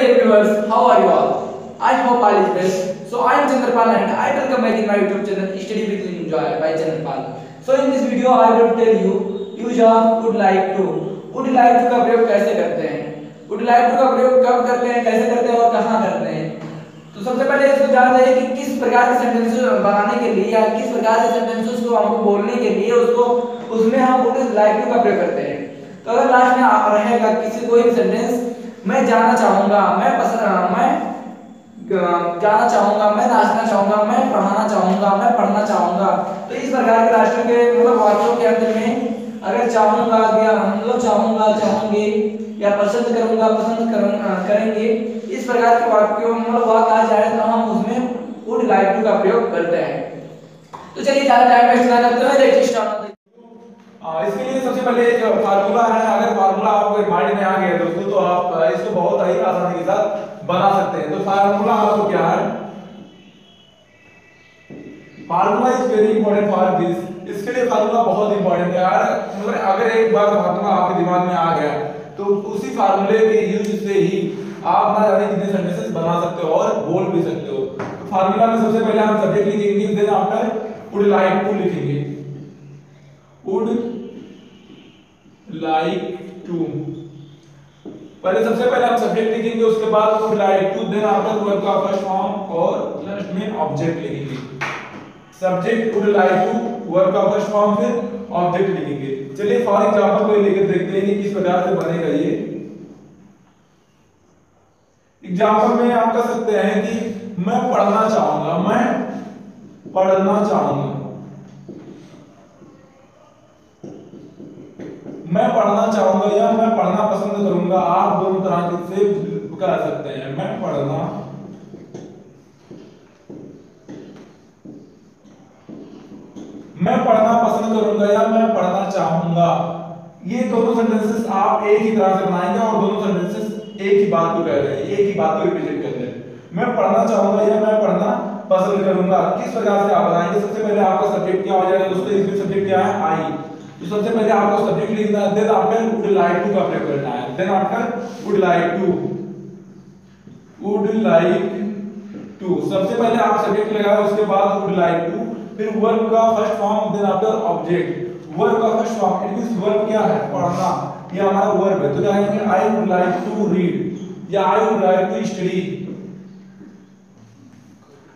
dear viewers, how are you all? I hope all is well. So I am Chandrapal and I welcome back in my YouTube channel Study with Enjoy by Chandrapal. So in this video I will tell you use of would like to. Would like to का प्रयोग कैसे करते हैं? Would like to का प्रयोग कब करते हैं, कैसे करते हैं और कहाँ करते हैं? तो सबसे पहले इसको जान लें कि किस प्रकार के सेंटेंसेस बनाने के लिए या किस प्रकार के सेंटेंसेस को हमको बोलने के लिए उसको उसमें हम would like to का प्रयोग करते हैं। तो अगर लास्ट में रहेगा किसी कोई भी सेंटेंस मैं जाना चाहूंगा, मैं जाना चाहूंगा, मैं नाचना चाहूंगा, मैं पढ़ाना चाहूंगा, मैं पढ़ना चाहूंगा, तो इस प्रकार के राष्ट्र के मतलब वाक्यों के अंत में अगर चाहूंगा या मतलब चाहूंगा, चाहूंगी या पसंद करूंगा, करेंगे, इस प्रकार के वाक्यों मतलब वाक्य आ जाए तो हम उसमें वुड लाइक टू का प्रयोग करते हैं। तो चलिए ज्यादा टाइम वेस्ट ना करते हुए लेट्स स्टार्ट। इसके लिए सबसे पहले एक फार्मूला है। अगर फार्मूला आपके माइंड में आ गया दोस्तों तो आप इसको बहुत ही आसानी के साथ बना सकते हैं। तो फार्मूला आपको क्या है? Formula is very important for this. इसके लिए फार्मूला बहुत इंपॉर्टेंट है यार। मतलब अगर एक बार फार्मूला आपके दिमाग में आ गया तो उसी फार्मूले के यूज से ही आप ना जाने कितने सेंटेंसेस बना सकते हो और बोल भी सकते हो। तो फार्मूला में सबसे पहले हम सब्जेक्ट लिखेंगे, then after would like to लिखेंगे। वुड लाइक टू, पहले सबसे पहले हम सब्जेक्ट लिखेंगे, उसके बाद would like to, then after verb का फर्स्ट फॉर्म और लास्ट में ऑब्जेक्ट लिखेंगे। Subject would like to, verb का फर्स्ट फॉर्म, फिर ऑब्जेक्ट लिखेंगे। चलिए फॉर एग्जांपल कोई लेकर देखते हैं कि किस प्रकार से बनेगा ये। एग्जांपल में आप कह सकते हैं कि मैं पढ़ना चाहूंगा, मैं पढ़ना चाहूंगा, मैं पढ़ना चाहूंगा या मैं पढ़ना पसंद करूंगा। आप दोनों तरह से कह सकते हैं। मैं पढ़ना पसंद करूंगा या मैं पढ़ना चाहूंगा। ये दोनों सेंटेंसेस आप एक ही तरह से बनाएंगे और दोनों सेंटेंसेस एक ही बात को कह रहे हैं, एक ही बात को रिप्रेजेंट कर रहे हैं। मैं पढ़ना चाहूंगा या मैं पढ़ना पसंद करूंगा। किस प्रकार से आप बनाएंगे? सबसे पहले आपका सब्जेक्ट क्या हो जाएगा दोस्तों? इसमें सब्जेक्ट क्या है? आई। तो सबसे पहले आपको सब्जेक्ट लिखना है, then after would like to का प्रयोग करना है, then after would like to, would like to. सबसे पहले आप सब्जेक्ट लगाए, उसके बाद वुड लाइक टू, फिर वर्ब का first form, then after object. Verb का first form it means verb क्या है? पढ़ना, ये हमारा वर्ब है। तो क्या कहेंगे? I would like to read या I would like to study.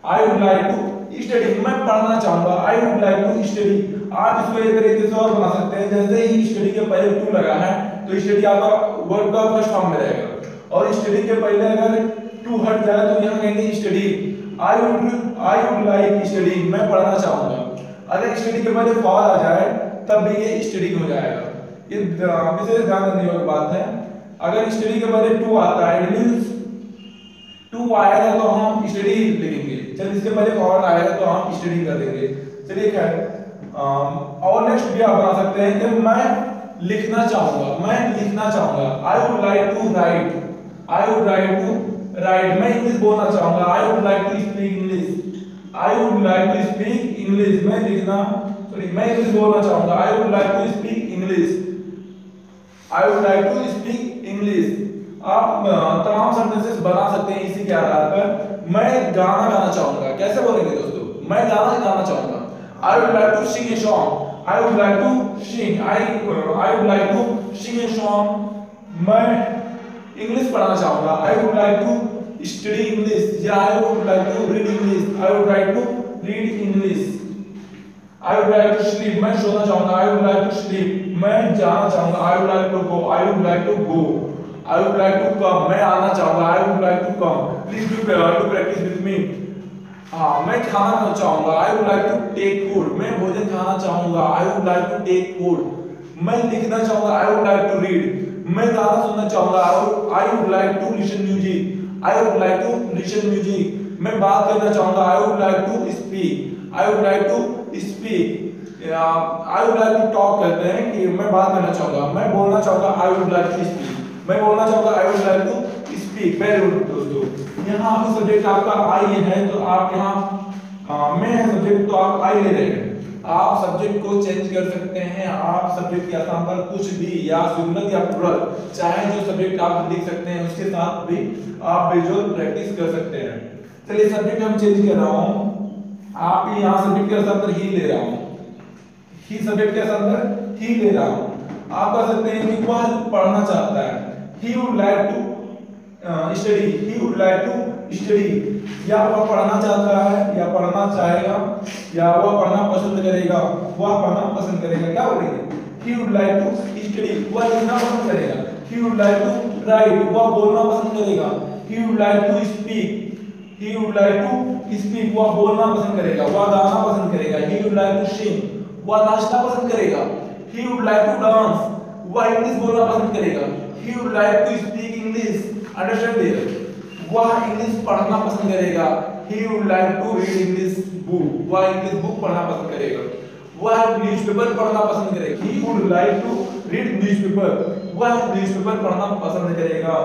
I would like to study, मैं पढ़ना चाहूंगा, I would like to study. आप इसको एक तरीके से और बना सकते हैं, जैसे ही स्टडी के पहले टू लगा है तो स्टडी आपका वर्ब का फर्स्ट फॉर्म में रहेगा, और स्टडी के पहले अगर टू हट जाए तो यहाँ कहेंगे study. I would like study, मैं पढ़ना चाहूंगा। अगर स्टडी के पहले फॉर आ जाए तब भी ये स्टडी हो जाएगा। ये विशेष ध्यान देने वाली बात है। अगर स्टडी के पहले टू आता है, इट मींस टू आएगा तो हम स्टडी लिखेंगे। चलिए इसके पहले फॉर आएगा तो हम स्टडी कर देंगे। चलिए क्या है और नेक्स्ट भी आप बना सकते हैं कि मैं लिखना चाहूंगा, मैं लिखना चाहूंगा। I would like to write, I would like to write. मैं इंग्लिश बोलना चाहूंगा, I would like to speak English, I would like to speak English. मैं लिखना मैं इंग्लिश बोलना चाहूंगा, I would like to speak English, I would like to speak English. आप तमाम सेंटेंसेस बना सकते हैं इसी के आधार पर। मैं गाना गाना चाहूंगा, कैसे बोलेंगे दोस्तों? मैं गाना गाना चाहूंगा, I would like to sing a song, I would like to sing, I would like to sing a song। मैं इंग्लिश पढ़ना चाहूंगा, I would like to study English या I would like to read English, I would like to read English। I would like to sleep, मैं सोना चाहूंगा, I would like to sleep। मैं जाना चाहूंगा, I would like to go, I would like to go। I would like to come, मैं आना चाहूंगा, I would like to come। Please do practice with me। मैं खाना खाना चाहूंगा, I would like to take food. मैं भोजन खाना चाहूंगा, I would like to take food. मैं लिखना चाहूंगा, I would like to read. मैं गाना सुनना चाहूंगा, I would like to listen music, I would like to listen music. मैं बात करना चाहूंगा, I would like to speak, I would like to speak. I would like to talk कहते हैं कि मैं बात करना चाहूंगा, मैं बोलना चाहूंगा, I would like to speak. मैं बोलना चाहूंगा, I would like to speak. Very good दोस्तों। यहाँ सब्जेक्ट आपका आई है तो आप यहाँ मैं है सब्जेक्ट तो आप आई ले रहे हैं। आप सब्जेक्ट को चेंज कर सकते हैं। आप सब्जेक्ट के स्थान पर कुछ भी या सिंगुलर या प्लूरल चाहे जो सब्जेक्ट आप लिख सकते हैं उसके साथ भी आप विजुअल प्रैक्टिस कर सकते हैं। चलिए सब्जेक्ट हम चेंज कर रहा हूं, आप यहाँ सब्जेक्ट के स्थान पर ही ले रहा हूं, ही सब्जेक्ट के स्थान पर ही ले रहा हूं। आप कह सकते हैं कि वह पढ़ना चाहता है, he would like to study, he would like to study, या वह पढ़ना चाहता है या पढ़ना चाहेगा या वह पढ़ना पसंद करेगा, वह पढ़ना पसंद करेगा। क्या बोलेंगे? he would like to study, वह लिखना पसंद करेगा। he would like to write, वह बोलना पसंद करेगा। he would like to speak, he would like to speak, वह बोलना पसंद करेगा, वह गाना पसंद करेगा। he would like to sing, वह नाचना पसंद करेगा। he would like to dance, वह इंग्लिश बोलना पसंद करेगा। he would like to speak English, understand there, वह इंग्लिश पढ़ना पसंद करेगा। he would like to read English book, वह इंग्लिश बुक पढ़ना पसंद करेगा। वह न्यूज़पेपर पढ़ना पसंद करेगा। he would like to read newspaper, वह न्यूज़पेपर पढ़ना पसंद करेगा।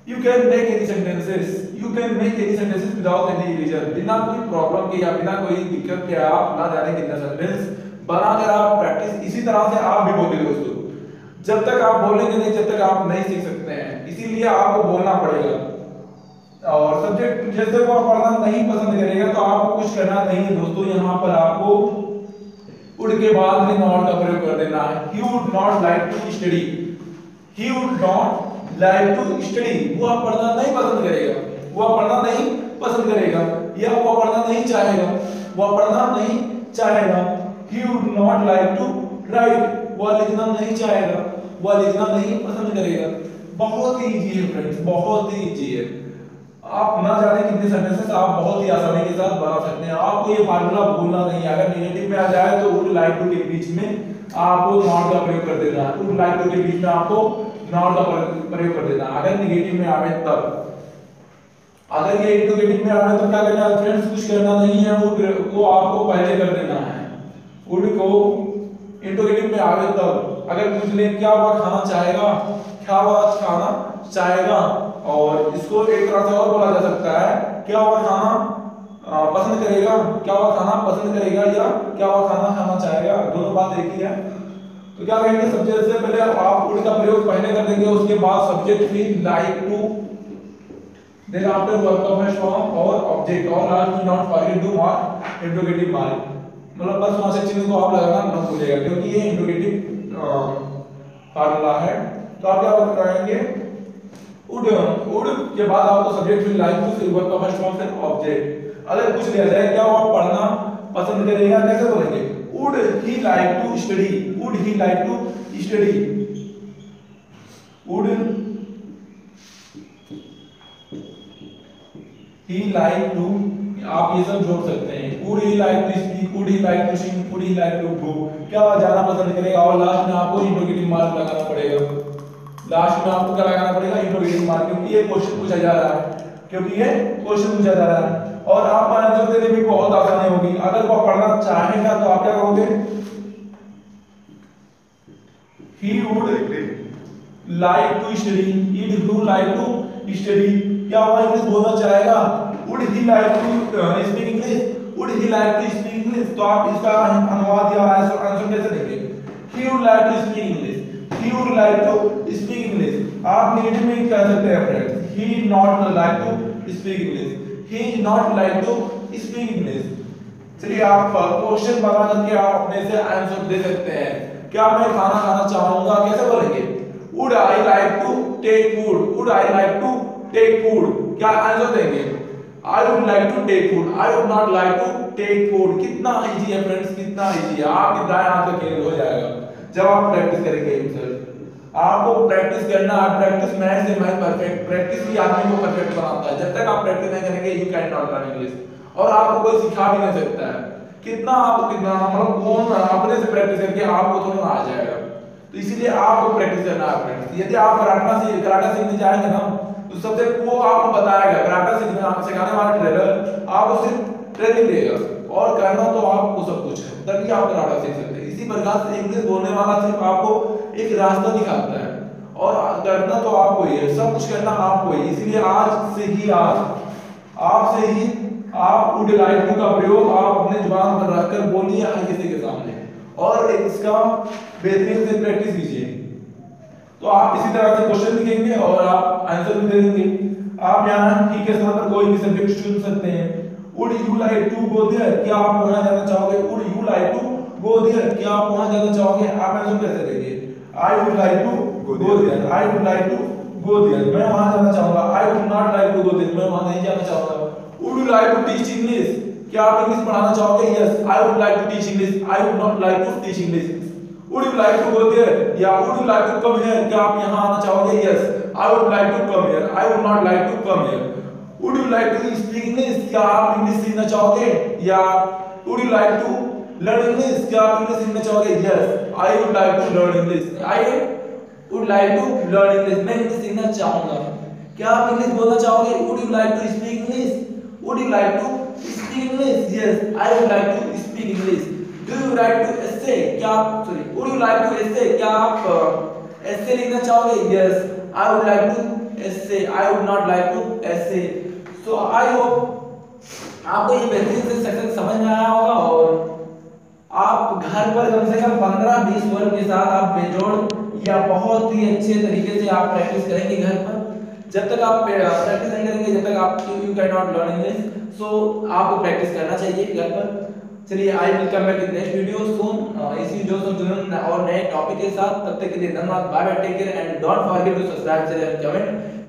You can make any sentences, you can make any sentences without any reason, बिना कोई प्रॉब्लम के या बिना कोई दिक्कत के आप ना जाने कितना सेंटेंस बनाकर आप प्रैक्टिस इसी तरह से आप भी बोलिए दोस्तों। जब तक आप बोलेंगे नहीं जब तक आप नहीं सीख सकते हैं, इसीलिए आपको बोलना पड़ेगा। और सब्जेक्ट जैसे वो पढ़ना नहीं पसंद करेगा तो आपको कुछ करना नहीं है दोस्तों, यहाँ पर आपको उड़ के बाद में नॉट का प्रयोग कर देना है। he would not like to study, he would not like to study, वह पढ़ना नहीं पसंद करेगा, वह पढ़ना नहीं पसंद करेगा या वह पढ़ना नहीं चाहेगा, वह पढ़ना नहीं चाहेगा। he would not like to write, वह लिखना नहीं चाहेगा, वह लिखना नहीं पसंद करेगा। बहुत ही इजी है फ्रेंड्स, बहुत ही इजी है। आप ना जाने कितने सेंटेंसेस आप बहुत ही आसानी के साथ बना सकते हैं। आपको ये फार्मूला भूलना नहीं है। अगर नेगेटिव में आ जाए तो वुड लाइक टू के बीच में आपको नॉट का प्रयोग कर देना है। वुड लाइक टू के बीच में आपको नॉट का प्रयोग कर देना है। अगर नेगेटिव में आवे तब, अगर ये इंटरोगेटिव में आवे तो क्या करना है फ्रेंड्स? कुछ करना नहीं है, वुड को आपको पहले कर देना है। वुड को इंटरोगेटिव में आवे तब अगर पूछ ले क्या वह खाना चाहेगा, क्या वह खाना चाहेगा, और इसको एक तरह से और बोला जा सकता है क्या वह खाना पसंद करेगा, क्या वह खाना पसंद करेगा या क्या वह खाना खाना चाहेगा, दोनों बात एक ही है। तो क्या करेंगे? सब्जेक्ट से पहले आप वुड का प्रयोग पहले कर देंगे, उसके बाद सब्जेक्ट भी like to, then after verb का फर्स्ट फॉर्म और ऑब्जेक्ट, और लास्ट में not forget to mark interrogative mark, मतलब बस वहां से चिन्ह को आप लगाना न भूलिएगा क्योंकि ये इंटरोगेटिव फार्मूला है। तो आप क्या बताएंगे? वुड, वुड के बाद आपको सब्जेक्ट फिर लाइक टू, फिर वर्ब का फर्स्ट फॉर्म, फिर ऑब्जेक्ट। अगर पूछ लिया जाए क्या वह पढ़ना पसंद करेगा, कैसे बोलेंगे? Would he like to study, would he like to study, would he like to, आप ये सब जोड़ सकते हैं। Would he like to speak, would he like to sing, would he like to go, क्या वह जाना पसंद करेगा, और लास्ट में आपको इंटरोगेटिव मार्क लगाना पड़ेगा। लास्ट में आपको क्या लगाना पड़ेगा? इंटरोगेटिव मार्क, क्योंकि ये क्वेश्चन पूछा जा रहा है, क्योंकि ये क्वेश्चन पूछा जा रहा है। और आप आंसर देने में बहुत आसानी होगी। अगर वो पढ़ना चाहेगा तो आप क्या करोगे? he would like to study, he would like to study, क्या वह इंग्लिश बोलना चाहेगा? would he like to speak English, would he like to speak English, तो आप इसका अनुवाद या आंसर कैसे देंगे? he would like to speak English, he would like to speak English। आप नेगेटिव में कह सकते हैं friends, he not like to speak English, he is not like to speak English। चलिए आप क्वेश्चन बना करके आप अपने से आंसर दे सकते हैं। क्या मैं खाना खाना चाहूंगा, कैसे बोलेंगे? would I like to take food, would I like to take food, क्या आंसर देंगे? I would like to take food, I would not like to take food। कितना इजी है फ्रेंड्स, कितना इजी है। आपके दाएं हाथ का खेल हो जाएगा जब आप प्रैक्टिस करेंगे। आपको प्रैक्टिस करना है, प्रैक्टिस मैच से मैच परफेक्ट, प्रैक्टिस ही आदमी को परफेक्ट बनाता है। जब तक आप प्रैक्टिस नहीं करेंगे you can not learn English, और आपको कोई सिखा भी नहीं सकता है। कितना आपको कितना मतलब कौन अपने से प्रैक्टिस करके आपको थोड़ा आ जाएगा। तो इसीलिए आपको प्रैक्टिस करना है फ्रेंड्स। यदि आप कराटा सीखने जाएंगे ना तो सबसे वो आपको बताएगा, कराटा सिखाने वाला ट्रेनर आपको सिर्फ ट्रेनिंग देगा और करना तो आपको सब कुछ है, तभी आप कराटा सीख सकते हैं। इसी प्रकार से इंग्लिश बोलने वाला सिर्फ आपको एक रास्ता दिखाता है और करना तो आपको ही है, सब कुछ करना आपको ही। इसलिए आज से ही आपसे ही आप वुड लाइक टू का प्रयोग आप अपने जुबान पर रखकर बोलिए हर किसी के सामने, और इसका बेहतरीन से प्रैक्टिस कीजिए। तो आप इसी तरह से क्वेश्चन लिखेंगे और आप आंसर भी दे देंगे। आप यहाँ ही के स्थान पर कोई भी सब्जेक्ट चुन सकते हैं। Would you like to go there, क्या आप वहां जाना चाहोगे? Would you like to go there, क्या आप वहां जाना चाहोगे? आप आंसर कैसे देंगे? I would like to go there, I would like to go there, मैं वहां जाना चाहूंगा। I would not like to go there, मैं वहां नहीं जाना चाहूंगा। Would you like to teach English, क्या आप इंग्लिश पढ़ाना चाहोगे? Yes, I would like to teach English, I would not like to teach English. Would you like to go there? या would you like to come here? क्या आप यहाँ आना चाहोगे? Yes, I would like to come here. I would not like to come here. Would you like to speak English? क्या आप English सीखना चाहोगे? या would you like to learn English? क्या आप इंग्लिश सीखना चाहोगे? Yes, I would like to learn English. I would like to learn English. मैं इंग्लिश सीखना चाहूँगा। क्या आप इंग्लिश बोलना चाहोगे? Would you like to speak English? Would you like to speak English? Yes, I would like to speak English. Do you like to essay? क्या आप would you like to essay? क्या आप essay लिखना चाहोगे? Yes, I would like to essay. I would not like to essay. So I hope आपको ये बेहतरीन से सेक्शन समझ में आया होगा और आप घर पर कम से कम 15-20 वर्ड के साथ आप बेजोड़ या बहुत ही अच्छे तरीके से आप प्रैक्टिस करेंगे घर पर। जब तक आप प्रैक्टिस नहीं करेंगे, जब तक आप you can not learn English. So आपको प्रैक्टिस करना चाहिए घर पर। चलिए, I will come back with next video soon इसी जोश और जुनून और नए टॉपिक के साथ। तब तक के लिए धन्यवाद, bye bye, take care and don't forget to subscribe, share and comment.